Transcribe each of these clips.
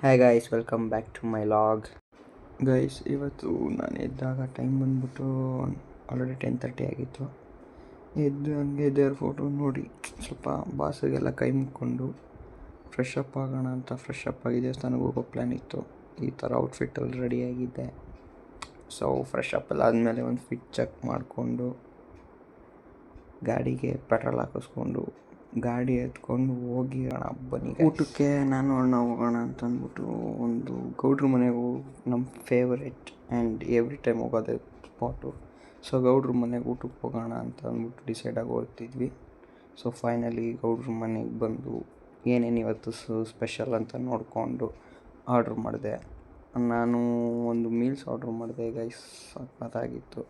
Hi guys, welcome back to my vlog. Guys, ಇವತ್ತು ನಾನು ಎದ್ದಾಗ ಟೈಮ್ ಬಂದ್ಬಿಟ್ಟು ಆಲ್ರೆಡಿ 10:30 ಆಗಿತ್ತು. ಎದ್ದು ಹಂಗೆ ದೇವ್ರ ಫೋಟೋ ನೋಡಿ ಸ್ವಲ್ಪ ಬಾಸಿಗೆಲ್ಲ ಕೈ ಮುಕ್ಕೊಂಡು ಫ್ರೆಶ್ ಅಪ್ ಆಗೋಣ ಅಂತ ಫ್ರೆಶ್ ಅಪ್ ಆಗಿ ದೇವಸ್ಥಾನಕ್ಕೆ ಹೋಗೋ ಪ್ಲ್ಯಾನ್ ಇತ್ತು. ಈ ಥರ ಔಟ್ಫಿಟ್ಟಲ್ಲಿ ರೆಡಿಯಾಗಿದ್ದೆ. ಸೊ ಫ್ರೆಶ್ ಅಪ್ ಎಲ್ಲ ಆದಮೇಲೆ ಒಂದು ಫಿಟ್ ಚೆಕ್ ಮಾಡಿಕೊಂಡು ಗಾಡಿಗೆ ಪೆಟ್ರೋಲ್ ಹಾಕಿಸ್ಕೊಂಡು ಗಾಡಿ ಎತ್ಕೊಂಡು ಹೋಗಿ ಬನ್ನಿ ಊಟಕ್ಕೆ ನಾನು ಅಣ್ಣ ಹೋಗೋಣ ಅಂತಂದ್ಬಿಟ್ಟು ಒಂದು ಗೌಡ್ರ ಮನೆಗೆ ಹೋಗಿ, ನಮ್ಮ ಫೇವ್ರೆಟ್ ಆ್ಯಂಡ್ ಎವ್ರಿ ಟೈಮ್ ಹೋಗೋದೇ ಸ್ಪಾಟು. ಸೊ ಗೌಡ್ರ ಮನೆಗೆ ಊಟಕ್ಕೆ ಹೋಗೋಣ ಅಂತ ಅಂದ್ಬಿಟ್ಟು ಡಿಸೈಡಾಗಿ ಹೋಗ್ತಿದ್ವಿ. ಸೊ ಫೈನಲಿ ಗೌಡ್ರ ಮನೆಗೆ ಬಂದು ಏನೇನು ಇವತ್ತು ಸ್ಪೆಷಲ್ ಅಂತ ನೋಡಿಕೊಂಡು ಆರ್ಡ್ರ್ ಮಾಡಿದೆ. ನಾನು ಒಂದು ಮೀಲ್ಸ್ ಆರ್ಡ್ರ್ ಮಾಡಿದೆ ಗೈಸ್, ಸಖತ್ತಾಗಿತ್ತು.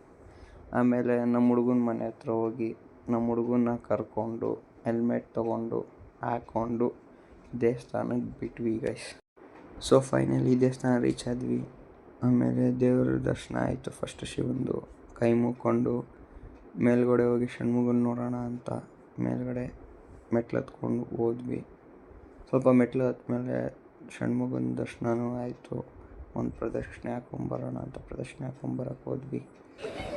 ಆಮೇಲೆ ನಮ್ಮ ಹುಡುಗನ ಮನೆ ಹತ್ರ ಹೋಗಿ ನಮ್ಮ ಹುಡುಗನ್ನ ಕರ್ಕೊಂಡು ಹೆಲ್ಮೆಟ್ ತೊಗೊಂಡು ಹಾಕ್ಕೊಂಡು ದೇವಸ್ಥಾನಕ್ಕೆ ಬಿಟ್ವಿ ಗೈಸ್. ಸೊ ಫೈನಲಿ ದೇವಸ್ಥಾನ ರೀಚ್ ಆದ್ವಿ. ಆಮೇಲೆ ದೇವರ ದರ್ಶನ ಆಯಿತು. ಫಸ್ಟ್ ಶಿವಂದು ಕೈ ಮುಕ್ಕೊಂಡು ಮೇಲ್ಗಡೆ ಹೋಗಿ ಷಣ್ಮುಗನ ನೋಡೋಣ ಅಂತ ಮೇಲ್ಗಡೆ ಮೆಟ್ಲು ಹತ್ಕೊಂಡು ಹೋದ್ವಿ. ಸ್ವಲ್ಪ ಮೆಟ್ಲು ಹತ್ಮೇಲೆ ಷಣ್ಮುಗನ ದರ್ಶನವೂ ಆಯಿತು. ಒಂದು ಪ್ರದಕ್ಷಿಣೆ ಹಾಕ್ಕೊಂಬರೋಣ ಅಂತ ಪ್ರದಕ್ಷಿಣೆ ಹಾಕ್ಕೊಂಬರಕ್ಕೆ ಹೋದ್ವಿ.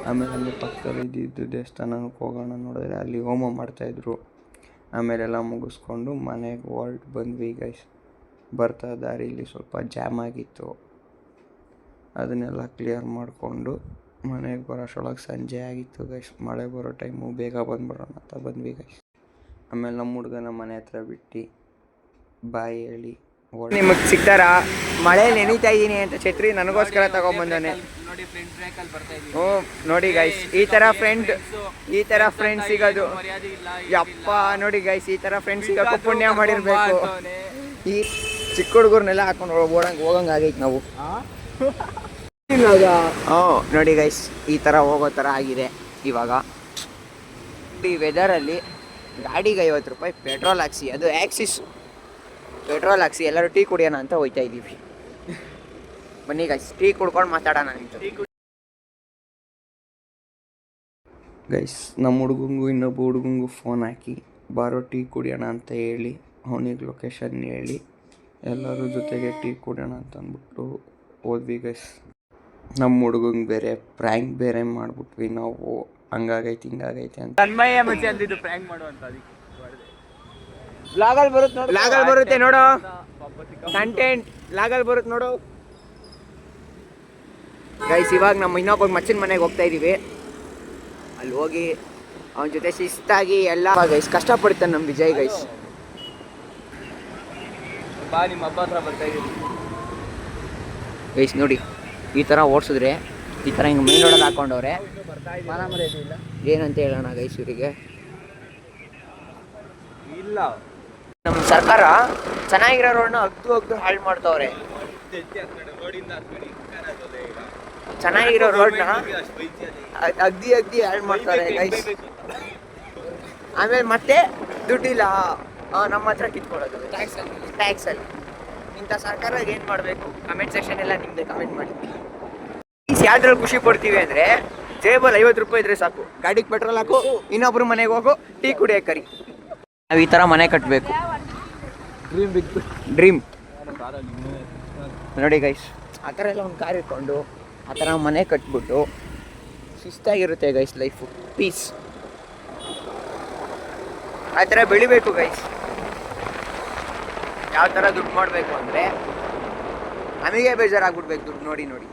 ಆಮೇಲೆ ಅಲ್ಲಿ ಪಕ್ಕದಲ್ಲಿ ಇದ್ದಿದ್ದು ದೇವಸ್ಥಾನಕ್ಕೆ ಹೋಗೋಣ ನೋಡಿದ್ರೆ ಅಲ್ಲಿ ಹೋಮ ಮಾಡ್ತಾಯಿದ್ರು. ಆಮೇಲೆಲ್ಲ ಮುಗಿಸ್ಕೊಂಡು ಮನೆಗೆ ಹೊರ್ಟು ಬಂದ್ವಿ ಗೈಸ್. ಬರ್ತಾ ದಾರಿಲಿ ಸ್ವಲ್ಪ ಜಾಮ್ ಆಗಿತ್ತು, ಅದನ್ನೆಲ್ಲ ಕ್ಲಿಯರ್ ಮಾಡಿಕೊಂಡು ಮನೆಗೆ ಬರೋಷ್ಟರೊಳಗೆ ಸಂಜೆ ಆಗಿತ್ತು ಗೈಸ್. ಮಳೆ ಬರೋ ಟೈಮು, ಬೇಗ ಬಂದ್ಬಿಡೋಣ ಅಂತ ಬಂದ್ವಿ ಗೈಸ್. ಆಮೇಲೆ ನಮ್ಮ ಹುಡುಗನ ಮನೆ ಹತ್ರ ಬಿಟ್ಟು ಬಾಯಿ ಹೇಳಿ ನಿಮಗೆ ಸಿಗ್ತಾರಾ ಮಳೆ ನೆನೀತಾ ಇದ್ದೀನಿ ಅಂತ ಛತ್ರಿ ನನಗೋಸ್ಕರ ತಗೊಂಬಂದಾನೆ. ಹ್ಞೂ ನೋಡಿ ಗೈಸ್, ಈ ಥರ ಫ್ರೆಂಡ್ ಸಿಗೋದು ಯಪ್ಪ. ನೋಡಿ ಗೈಸ್, ಈ ಥರ ಫ್ರೆಂಡ್ಸ್ ಸಿಗೋಕ್ಕೂ ಪುಣ್ಯ ಮಾಡಿರಬೇಕು. ಈ ಚಿಕ್ಕ ಹುಡುಗರ್ನೆಲ್ಲ ಹಾಕೊಂಡು ಹೋಗಂಗೆ ಆಗೈತೆ ನಾವು. ನೋಡಿ ಗೈಸ್, ಈ ಥರ ಹೋಗೋ ಥರ ಆಗಿದೆ ಇವಾಗ. ಈ ವೆದರಲ್ಲಿ ಗಾಡಿಗೆ 50 ರೂಪಾಯಿ ಪೆಟ್ರೋಲ್ ಹಾಕ್ಸಿ, ಅದು ಆ್ಯಕ್ಸಿಸ್ ಪೆಟ್ರೋಲ್ ಹಾಕ್ಸಿ ಎಲ್ಲರೂ ಟೀ ಕುಡಿಯೋಣ ಅಂತ ಹೋಗ್ತಾ ಇದ್ದೀವಿ. ಬನ್ನಿ ಗೈಸ್, ಟೀ ಕುಡ್ಕೊಂಡು ಮಾತಾಡೋಣ ನಿಂತು. ಗೈಸ್, ನಮ್ಮ ಹುಡುಗಂಗೂ ಇನ್ನೊಬ್ಬ ಹುಡುಗಂಗೂ ಫೋನ್ ಹಾಕಿ ಬಾರೋ ಟೀ ಕುಡಿಯೋಣ ಅಂತ ಹೇಳಿ ಅವನಿಗೆ ಲೊಕೇಶನ್ ಹೇಳಿ ಎಲ್ಲರೂ ಜೊತೆಗೆ ಟೀ ಕುಡಿಯೋಣ ಅಂತ ಅಂದ್ಬಿಟ್ಟು ಹೋದ್ವಿ ಗೈಸ್. ನಮ್ಮ ಹುಡುಗಂಗೆ ಬೇರೆ ಪ್ರ್ಯಾಂಕ್ ಬೇರೆ ಮಾಡಿಬಿಟ್ವಿ ನಾವು. ಹಂಗಾಗೈತೆ ಹಿಂಗಾಗೈತೆ ಅಂತ ತನ್ಮಯ್ಯ ಮುಂಚೆ ಅಂದಿದ್ದು ಪ್ರ್ಯಾಂಕ್ ಮಾಡುವಂತ. ಅದಕ್ಕೆ ಲಾಗಲ್ ಬರುತ್ತೆ ನೋಡು, ಕಂಟೆಂಟ್ ಲಾಗಲ್ ಬರುತ್ತೆ ನೋಡು ಗೈಸ್. ಇವಾಗ ನಮ್ಮ ಇನ್ನೊಬ್ಬ ಮಚ್ಚಿನ ಮನೆಗೆ ಹೋಗ್ತಾ ಇದೀವಿ. ಅಲ್ಲಿ ಹೋಗಿ ಅವನ ಜೊತೆ ಶಿಸ್ತಾಗಿ ಎಲ್ಲ ಗೈಸ್ ಕಷ್ಟಪಡ್ತಾನೆ ನಮ್ಮ ವಿಜಯ್ ಗೈಸ್. ನಿಮ್ಮ ಹಬ್ಬ ಹತ್ರ ಬರ್ತಾ ಇದೀವಿ ಗೈಸ್. ನೋಡಿ, ಈ ಥರ ಓಡಿಸಿದ್ರೆ ಈ ಥರ ಹಿಂಗೆ ಮೇನ್ ರೋಡಲ್ಲಿ ಹಾಕೊಂಡವ್ರೆ. ಏನಂತ ಹೇಳೋಣ ಗೈಸ್ ಇವರಿಗೆ. ಇಲ್ಲ, ನಮ್ಮ ಸರ್ಕಾರ ಚೆನ್ನಾಗಿರೋ ರೋಡ್ನ ಅಗ್ದು ಹಾಳು ಮಾಡ್ತವ್ರೆ. ಚೆನ್ನಾಗಿರೋ ರೋಡ್ನ ಅಗ್ದಿ ಹಾಳು ಮಾಡ್ತಾರೆ ಗೈಸ್. ಆಮೇಲೆ ಮತ್ತೆ ದುಡ್ಡಿಲ್ಲ ನಮ್ಮ ಹತ್ರ ಕಿತ್ಕೊಳ್ಳೋದು ಟ್ಯಾಕ್ಸಲ್ಲಿ. ಇಂಥ ಸರ್ಕಾರ ಏನು ಮಾಡಬೇಕು? ಕಮೆಂಟ್ ಸೆಕ್ಷನ್ ಎಲ್ಲ ನಿಮ್ಮದೇ ಕಮೆಂಟ್ ಮಾಡಿ. ಯಾವ್ದ್ರಲ್ಲಿ ಖುಷಿ ಪಡ್ತೀವಿ ಅಂದರೆ, ಜೇಬಲ್ಲಿ 50 ರೂಪಾಯಿ ಇದ್ರೆ ಸಾಕು, ಗಾಡಿಗೆ ಪೆಟ್ರೋಲ್ ಹಾಕು, ಇನ್ನೊಬ್ರು ಮನೆಗೆ ಹೋಗು, ಟೀ ಕುಡಿಯೋಕೆ ಕರಿ. ನಾವು ಈ ಥರ ಮನೆ ಕಟ್ಟಬೇಕು, ಡ್ರೀಮ್ ನೋಡಿ ಗೈಸ್. ಆ ಥರ ಎಲ್ಲ ಒಂದು ಕಾರ್ ಇಟ್ಕೊಂಡು ಆ ಥರ ಮನೆ ಕಟ್ಬಿಟ್ಟು ಶಿಸ್ತಾಗಿರುತ್ತೆ ಗೈಸ್ ಲೈಫು, ಪೀಸ್. ಆ ಥರ ಬೆಳಿಬೇಕು ಗೈಸ್. ಯಾವ ಥರ ದುಡ್ಡು ಮಾಡಬೇಕು ಅಂದರೆ ನಮಗೆ ಬೇಜಾರಾಗ್ಬಿಡ್ಬೇಕು ದುಡ್ಡು ನೋಡಿ ನೋಡಿ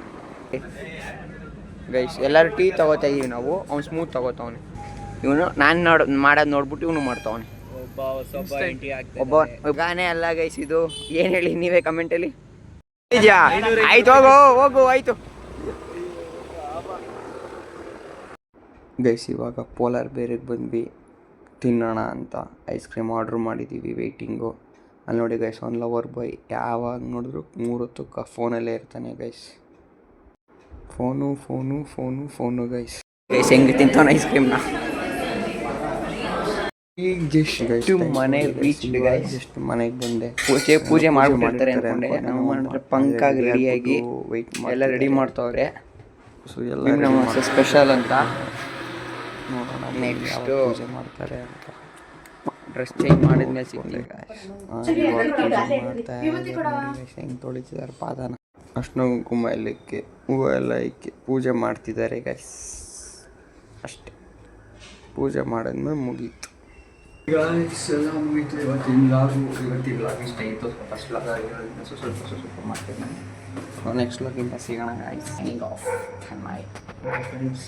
ಗೈಸ್. ಎಲ್ಲರೂ ಟೀ ತಗೋತಾ ಇದೀವಿ ನಾವು. ಅವ್ನು ಸ್ಮೂತ್ ತಗೋತಾವನೆ, ಇವನು ನಾನು ಮಾಡೋದು ನೋಡ್ಬಿಟ್ಟು ಇವನು ಮಾಡ್ತಾವನೆ. ಒಬ್ಬನೇ ಅಲ್ಲ ಗೈಸ್ ಇದು. ಏನು ಹೇಳಿ ನೀವೇ ಕಮೆಂಟಲ್ಲಿ. ಆಯ್ತು, ಹೋಗು ಆಯ್ತು ಗೈಸ್. ಇವಾಗ ಪೋಲಾರ್ ಬೇರೆಗೆ ಬಂದ್ವಿ ತಿನ್ನೋಣ ಅಂತ. ಐಸ್ ಕ್ರೀಮ್ ಆರ್ಡ್ರ್ ಮಾಡಿದ್ದೀವಿ, ವೆಯ್ಟಿಂಗು. ಅಲ್ಲಿ ನೋಡಿ ಗೈಸ್, ಒಂದು ಲವರ್ ಬಾಯ್ ಯಾವಾಗ ನೋಡಿದ್ರು 3 ಹೊತ್ತು ಫೋನಲ್ಲೇ ಇರ್ತಾನೆ ಗೈಸ್. Phone guys. ಹೆಂಗೆ ತಿಂತಾನೆ ಐಸ್ ಕ್ರೀಮ್ನ. ಈಗ ಜಸ್ಟ್ ಮನೆ ರೀಚ್ ಗೈಸ್. ಜಸ್ಟ್ ಮನೆಗೆ ಬಂದೆ. ಪೂಜೆ ಮಾಡ್ಬಿಟ್ಟಿರ್ತಾರೆ ಅನ್ಕೊಂಡೆ. ನಾವು ಮಾಡಿದ್ರೆ ಪಂಕಾಗಿ ರೆಡಿಯಾಗಿ ಎಲ್ಲ ರೆಡಿ ಮಾಡ್ತವ್ರೆ. ಸೊ ಎಲ್ಲ ನಮ್ಮ ಸ್ಪೆಷಲ್ ಅಂತ ನೋಡೋಣ ನೆಕ್ಸ್ಟ್ ಪೂಜೆ ಮಾಡ್ತಾರೆ ಅಂತ. ಡ್ರೆಸ್ ಚೇಂಜ್ ಮಾಡಿದ್ಮೇಲೆ ಸಿಗ್ತೀವಿ ಹೆಂಗೆ ತೊಳಿತಿದ್ದಾರೆ ಪಾದನ. ಅರ್ಶಿನ ಕುಂಕುಮ ಎಲ್ಲಕ್ಕೆ ಹೂವು ಎಲ್ಲ ಇಕ್ಕಿ ಪೂಜೆ ಮಾಡ್ತಿದ್ದಾರೆ ಗೈಸ್. ಅಷ್ಟೇ, ಪೂಜೆ ಮಾಡಿದ್ಮೇಲೆ ಮುಗೀತು ಎಲ್ಲ ಮುಗೀತು. ಇವತ್ತಿನ ಲಾಗ್ ಇಷ್ಟ ಆಯಿತು. ಫಸ್ಟ್ ಲಾಗ್ ಆಗಿರೋದ್ರಿಂದ ಸ್ವಲ್ಪ ಮಾಡ್ತೀನಿ. ನೆಕ್ಸ್ಟ್ ಲಾಗಿಂದ ಸಿಗೋಣ ಗೈಸ್. Signing off. ಫ್ರೆಂಡ್ಸ್.